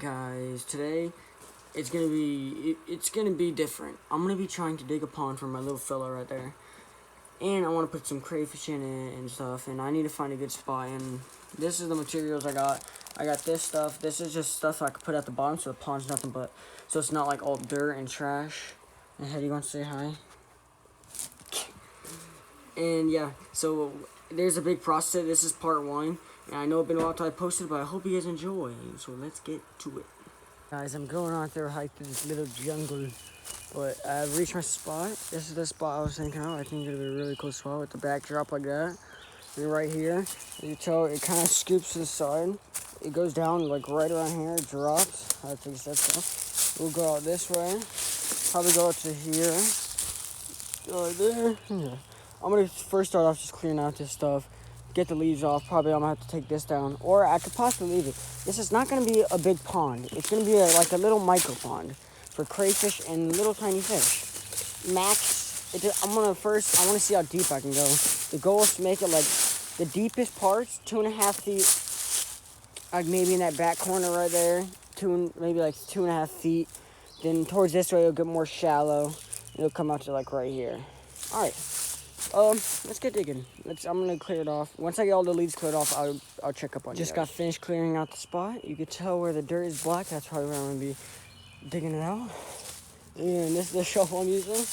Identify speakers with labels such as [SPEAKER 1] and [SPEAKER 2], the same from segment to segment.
[SPEAKER 1] Guys, today it's gonna be different. I'm gonna be trying to dig a pond for my little fella right there, and I want to put some crayfish in it and stuff. And I need to find a good spot. And this is the materials I got. I got this stuff. This is just stuff I could put at the bottom, so the pond's nothing but, so it's not like all dirt and trash. And Hed, you want to say hi? And yeah, so there's a big process. This is part one. And I know it's been a while till I posted, but I hope you guys enjoy. So let's get to it. Guys, I'm going out there hike through this little jungle, but I've reached my spot. This is the spot I was thinking of. I think it'll be a really cool spot with the backdrop like that. And right here, you tell it kind of scoops to the side. It goes down like right around here, it drops. I think that's so. We'll go out this way, probably go up to here, go right there. Yeah. I'm gonna first start off just clearing out this stuff, get the leaves off. Probably I'm gonna have to take this down, or I could possibly leave it. This is not gonna be a big pond. It's gonna be like a little micro pond for crayfish and little tiny fish. Max, I want to see how deep I can go. The goal is to make it like the deepest parts, 2.5 feet, like maybe in that back corner right there, maybe like 2.5 feet. Then towards this way it'll get more shallow. It'll come out to like right here. All right. Let's get digging. I'm gonna clear it off. Once I get all the leaves cleared off, I'll check up on you. Just got finished clearing out the spot. You could tell where the dirt is black. That's probably where I'm gonna be digging it out. And this is the shovel I'm using.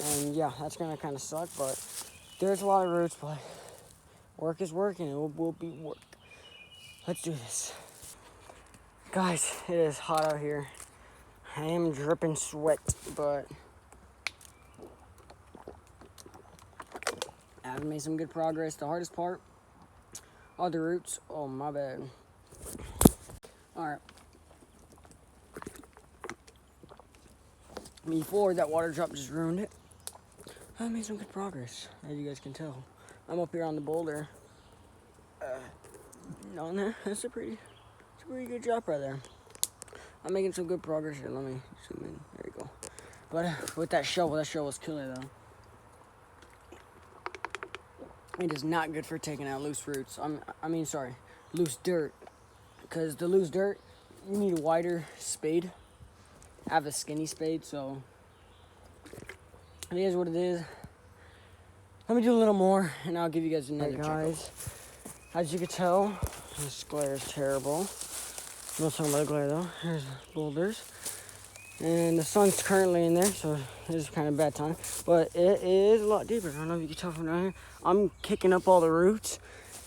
[SPEAKER 1] And yeah, that's gonna kind of suck, but there's a lot of roots, but work is work and it will be work. Let's do this. Guys, it is hot out here. I am dripping sweat, but I've made some good progress. The hardest part are the roots. Oh, my bad. Alright. Before that water drop just ruined it, I made some good progress, as you guys can tell. I'm up here on the boulder. On there, that's a pretty good drop right there. I'm making some good progress here. Let me zoom in. There you go. But with that shovel's killer though. It is not good for taking out loose roots. Loose dirt. Because the loose dirt, you need a wider spade. I have a skinny spade, so it is what it is. Let me do a little more, and I'll give you guys another check. Guys, as you can tell, this glare is terrible. I'm not talking about the glare though. Here's boulders. And the sun's currently in there, so it's kind of a bad time. But it is a lot deeper. I don't know if you can tell from down here. I'm kicking up all the roots.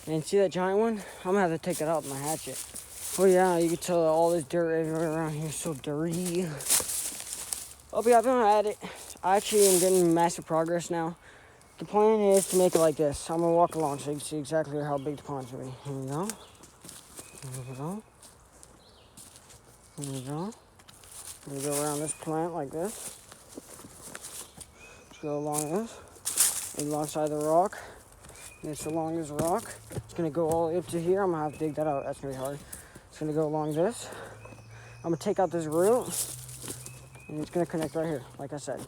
[SPEAKER 1] And see that giant one? I'm gonna have to take that out with my hatchet. Oh yeah, you can tell all this dirt everywhere around here is so dirty. Oh yeah, I've been at it. I actually am getting massive progress now. The plan is to make it like this. I'm gonna walk along so you can see exactly how big the pond's gonna be. Here we go. Here we go. Here we go. We go around this plant like this. Just go along this, alongside the rock. And it's along this rock. It's gonna go all the way up to here. I'm gonna have to dig that out. That's gonna be hard. It's gonna go along this. I'm gonna take out this root, and it's gonna connect right here, like I said.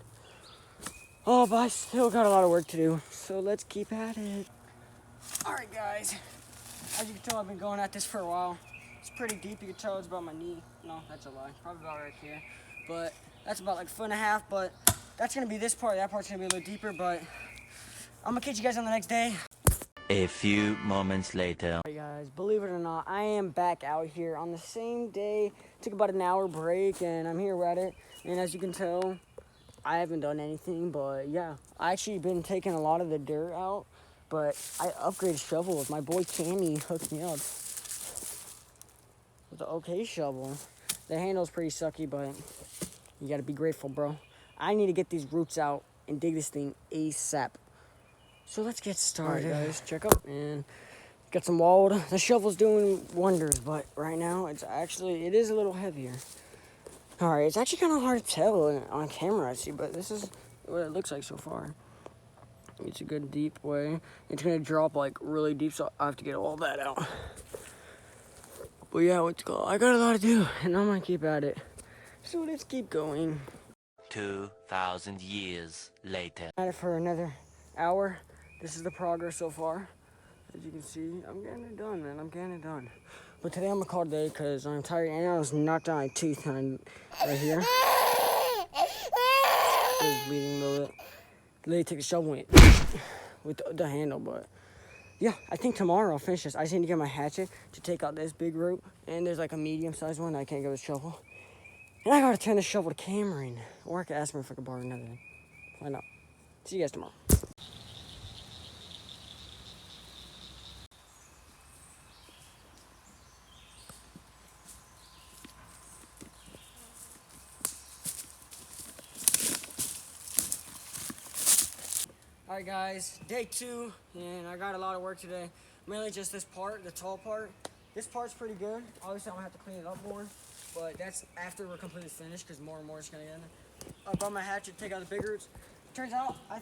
[SPEAKER 1] Oh, but I still got a lot of work to do, so let's keep at it. All right, guys. As you can tell, I've been going at this for a while. It's pretty deep. You can tell it's about my knee. No, that's a lie. Probably about right here. But that's about like 1.5 foot. But that's gonna be this part. That part's gonna be a little deeper. But I'm gonna catch you guys on the next day.
[SPEAKER 2] A few moments later.
[SPEAKER 1] Hey guys, believe it or not, I am back out here on the same day. Took about an hour break, and I'm here at it. And as you can tell, I haven't done anything. But yeah, I actually been taking a lot of the dirt out. But I upgraded shovels. My boy Cammy hooked me up with an okay shovel. The handle's pretty sucky, but you gotta be grateful, bro. I need to get these roots out and dig this thing ASAP. So let's get started. All right, guys, check out and got some walled. The shovel's doing wonders, but right now it is a little heavier. All right, it's actually kind of hard to tell on camera, I see, but this is what it looks like so far. It's a good deep way. It's gonna drop like really deep, so I have to get all that out. But yeah, I got a lot to do, and I'm gonna keep at it. So let's keep going.
[SPEAKER 2] 2,000 years later.
[SPEAKER 1] At it for another hour. This is the progress so far. As you can see, I'm getting it done, man. I'm getting it done. But today I'm gonna call it a day because I'm tired and I was knocked out my tooth right here. It's bleeding a little bit. Literally take a shovel with the handle, but yeah, I think tomorrow I'll finish this. I just need to get my hatchet to take out this big rope, and there's like a medium-sized one that I can't get with a shovel. And I gotta turn the shovel to Cameron, or I could ask him if I could borrow another one. Find out. See you guys tomorrow. Alright guys, day 2, and I got a lot of work today. Mainly just this part, the tall part. This part's pretty good. Obviously I'm gonna have to clean it up more, but that's after we're completely finished because more and more is gonna get in there. I brought my hatchet to take out the big roots. Turns out, I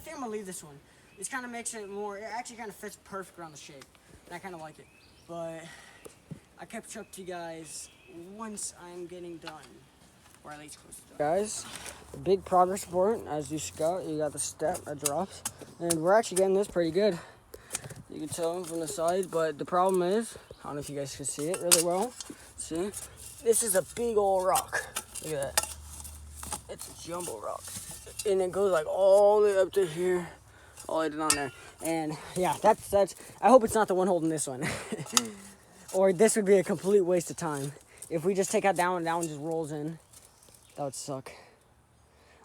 [SPEAKER 1] think I'm gonna leave this one. It kind of makes it more, it actually kind of fits perfect around the shape. And I kind of like it. But I catch up to you guys once I'm getting done. Or at least close to done. Guys, big progress report. As you scout, you got the step that drops. And we're actually getting this pretty good. You can tell from the side, but the problem is, I don't know if you guys can see it really well. See? This is a big old rock. Look at that. It's a jumbo rock. And it goes like all the way up to here. All the way down there. And yeah, that's I hope it's not the one holding this one. Or this would be a complete waste of time. If we just take out that one just rolls in. That would suck.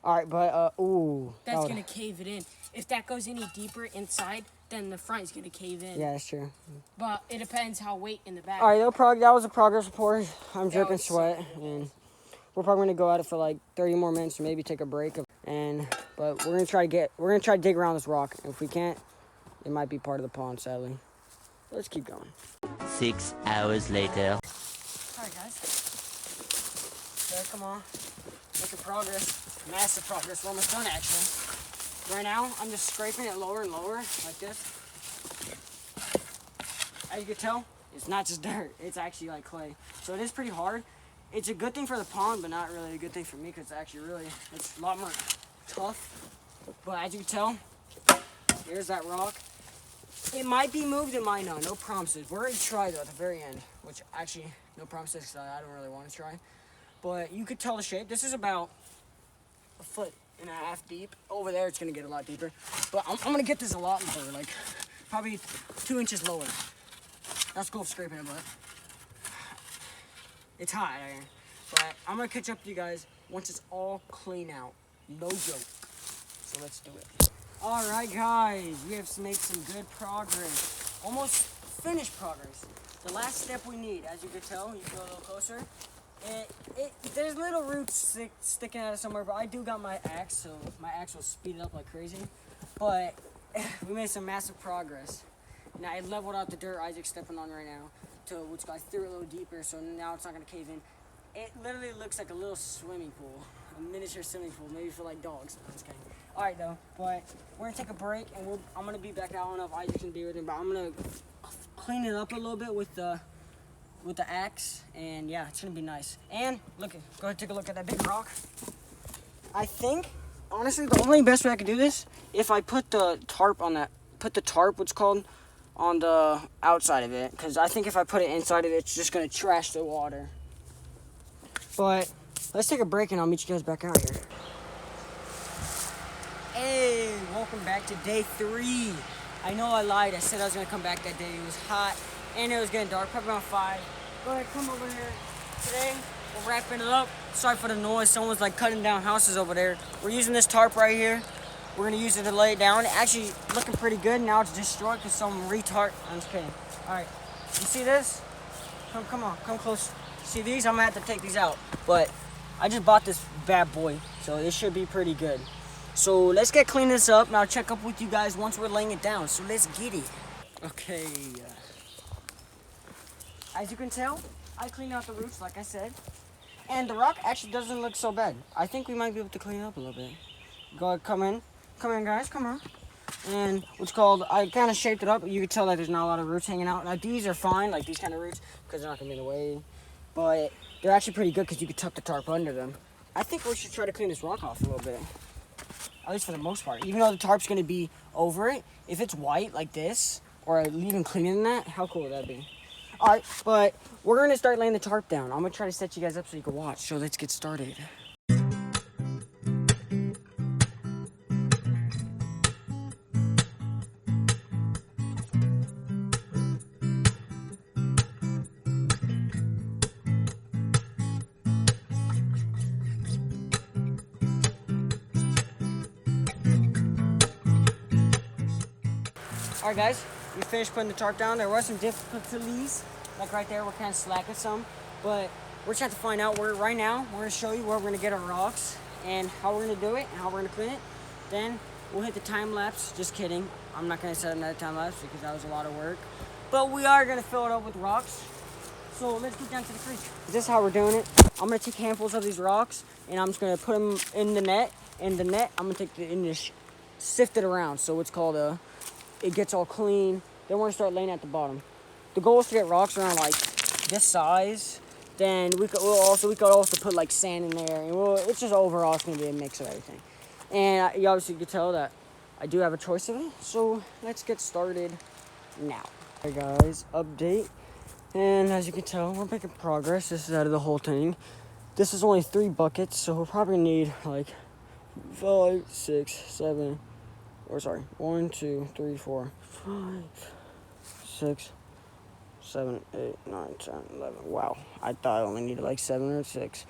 [SPEAKER 1] Alright, but, ooh.
[SPEAKER 3] That's gonna cave it in. If that goes any deeper inside, then the front is gonna cave in.
[SPEAKER 1] Yeah, that's true.
[SPEAKER 3] But it depends how weight in the back.
[SPEAKER 1] Alright, that was a progress report. I'm dripping sweat, and we're probably gonna go at it for like 30 more minutes, maybe take a break. But we're gonna try to dig around this rock. If we can't, it might be part of the pond, sadly. Let's keep going.
[SPEAKER 2] 6 hours later.
[SPEAKER 1] Alright, guys. Okay, come on. Making progress. Massive progress. We're almost done, actually. Right now, I'm just scraping it lower and lower, like this. As you can tell, it's not just dirt. It's actually like clay. So it is pretty hard. It's a good thing for the pond, but not really a good thing for me, because it's a lot more tough. But as you can tell, here's that rock. It might be moved, it might not. No promises. We're going to try, though, at the very end. Which, actually, no promises, because I don't really want to try. But you could tell the shape. This is about 1.5 feet deep. Over there, it's going to get a lot deeper. But I'm going to get this a lot lower, like probably 2 inches lower. That's cool scraping it, but it's hot out here. But I'm going to catch up to you guys once it's all clean out. No joke. So let's do it. All right, guys. We have made some good progress. Almost finished progress. The last step we need, as you can tell, you go a little closer. There's little roots sticking out of somewhere, but I do got my axe, so my axe will speed it up like crazy. But we made some massive progress. Now I leveled out the dirt Isaac's stepping on right now to which I threw it a little deeper, so now it's not gonna cave in. It literally looks like a little swimming pool, a miniature swimming pool, maybe for like dogs. I'm just kidding. All right though, but we're gonna take a break, and I'm gonna be back. I don't know if Isaac can be with me, but I'm gonna clean it up a little bit with the axe, and yeah, it's gonna be nice. And look, go ahead and take a look at that big rock. I think, honestly, the only best way I could do this, if I put the tarp on that, what's called, on the outside of it, because I think if I put it inside of it, it's just gonna trash the water. But let's take a break, and I'll meet you guys back out here. Hey, welcome back to day 3. I know I lied. I said I was gonna come back that day. It was hot. And it was getting dark, probably around 5. Go ahead, come over here. Today, we're wrapping it up. Sorry for the noise. Someone's like cutting down houses over there. We're using this tarp right here. We're gonna use it to lay it down. Actually, looking pretty good. Now it's destroyed because some retard. I'm just kidding. All right, you see this? Come on, come close. See these? I'm gonna have to take these out. But I just bought this bad boy, so it should be pretty good. So let's get clean this up, and I'll check up with you guys once we're laying it down. So let's get it. Okay. As you can tell, I cleaned out the roots, like I said. And the rock actually doesn't look so bad. I think we might be able to clean it up a little bit. Go ahead, come in. Come in, guys, come on. And what's called, I kind of shaped it up. You can tell that there's not a lot of roots hanging out. Now, these are fine, like these kind of roots, because they're not going to be in the way. But they're actually pretty good because you can tuck the tarp under them. I think we should try to clean this rock off a little bit. At least for the most part. Even though the tarp's going to be over it, if it's white like this, or even cleaner than that, how cool would that be? Alright, but we're gonna start laying the tarp down. I'm gonna try to set you guys up so you can watch. So let's get started. Alright guys, we finished putting the tarp down. There were some difficulties, like right there, we're kind of slacking some, but we're just have to find out where. Right now, we're going to show you where we're going to get our rocks and how we're going to do it and how we're going to clean it. Then we'll hit the time lapse. Just kidding, I'm not going to set another time lapse because that was a lot of work, but we are going to fill it up with rocks. So let's get down to the creek. This is how we're doing it. I'm going to take handfuls of these rocks and I'm just going to put them in the net. In the net, I'm going to take the and just sift it around, so it's called a it gets all clean. Then we're gonna start laying at the bottom. The goal is to get rocks around like this size. Then we could also put like sand in there, and it's just overall it's gonna be a mix of everything. And you obviously can tell that I do have a choice of it. So let's get started now. Hey guys, update. And as you can tell, we're making progress. This is out of the whole thing. This is only 3 buckets, so we'll probably need like 5, 6, 7. Or sorry, 1, 2, 3, 4, 5, 6, 7, 8, 9, 10, 11. Wow, I thought I only needed like 7 or 6.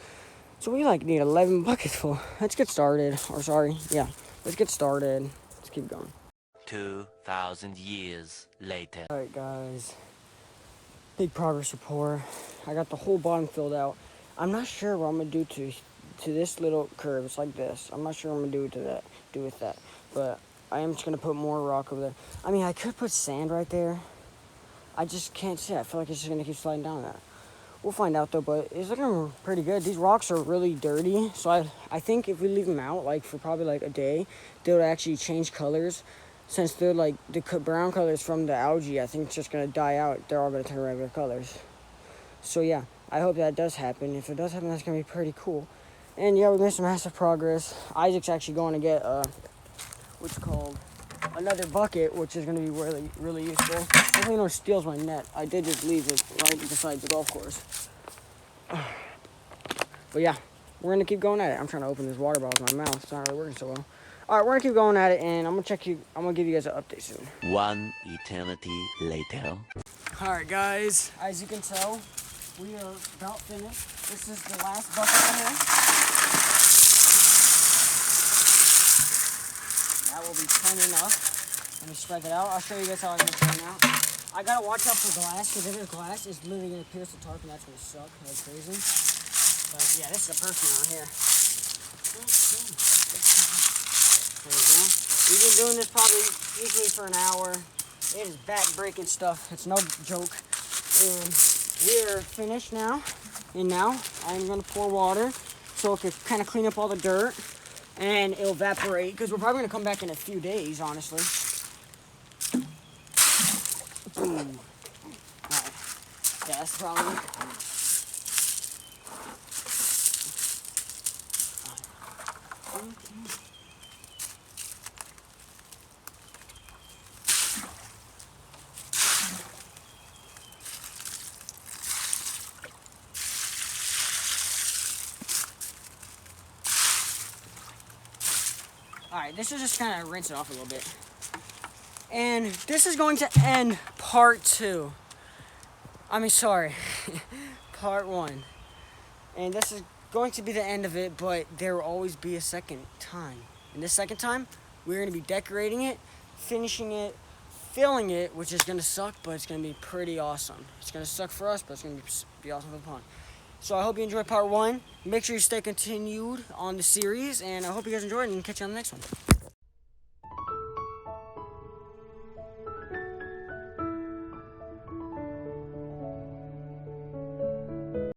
[SPEAKER 1] So we like need 11 buckets full. Let's get started. Or sorry, yeah, let's get started. Let's keep going.
[SPEAKER 2] 2,000 years later.
[SPEAKER 1] All right, guys. Big progress report. I got the whole bottom filled out. I'm not sure what I'm gonna do to this little curve. It's like this. I'm not sure what I'm gonna do with that, but I am just going to put more rock over there. I mean, I could put sand right there. I just can't see it. I feel like it's just going to keep sliding down that. We'll find out, though, but it's looking pretty good. These rocks are really dirty, so I think if we leave them out, like, for probably, like, a day, they'll actually change colors. Since they're, like, the brown colors from the algae, I think it's just going to die out. They're all going to turn regular colors. So, yeah, I hope that does happen. If it does happen, that's going to be pretty cool. And, yeah, we made some massive progress. Isaac's actually going to get, what's called another bucket, which is going to be really, really useful. Hopefully no one steals my net. I did just leave it right beside the golf course. But yeah, we're going to keep going at it. I'm trying to open this water bottle with my mouth. It's not really working so well. All right, we're going to keep going at it, and I'm going to give you guys an update soon.
[SPEAKER 2] 1 eternity later.
[SPEAKER 1] All right, guys, as you can tell, we are about finished. This is the last bucket right here. That will be plenty enough. Let me spread it out. I'll show you guys how I'm going to spread it out. I got to watch out for glass, because if there's glass, it's literally going to pierce the tarp, and that's going to suck like crazy. But yeah, this is a person out here. There we go. We've been doing this probably easily for an hour. It is back-breaking stuff. It's no joke. And we're finished now. And now I'm going to pour water so it can kind of clean up all the dirt. And it'll evaporate, because we're probably going to come back in a few days, honestly. Boom. Alright. Yeah, that's probably... Alright, this is just kind of rinse it off a little bit. And this is going to end part 2. I mean, sorry, part 1. And this is going to be the end of it, but there will always be a second time. And this second time, we're going to be decorating it, finishing it, filling it, which is going to suck, but it's going to be pretty awesome. It's going to suck for us, but it's going to be awesome for the pond. So I hope you enjoyed part 1. Make sure you stay continued on the series, and I hope you guys enjoyed, and catch you on the next one.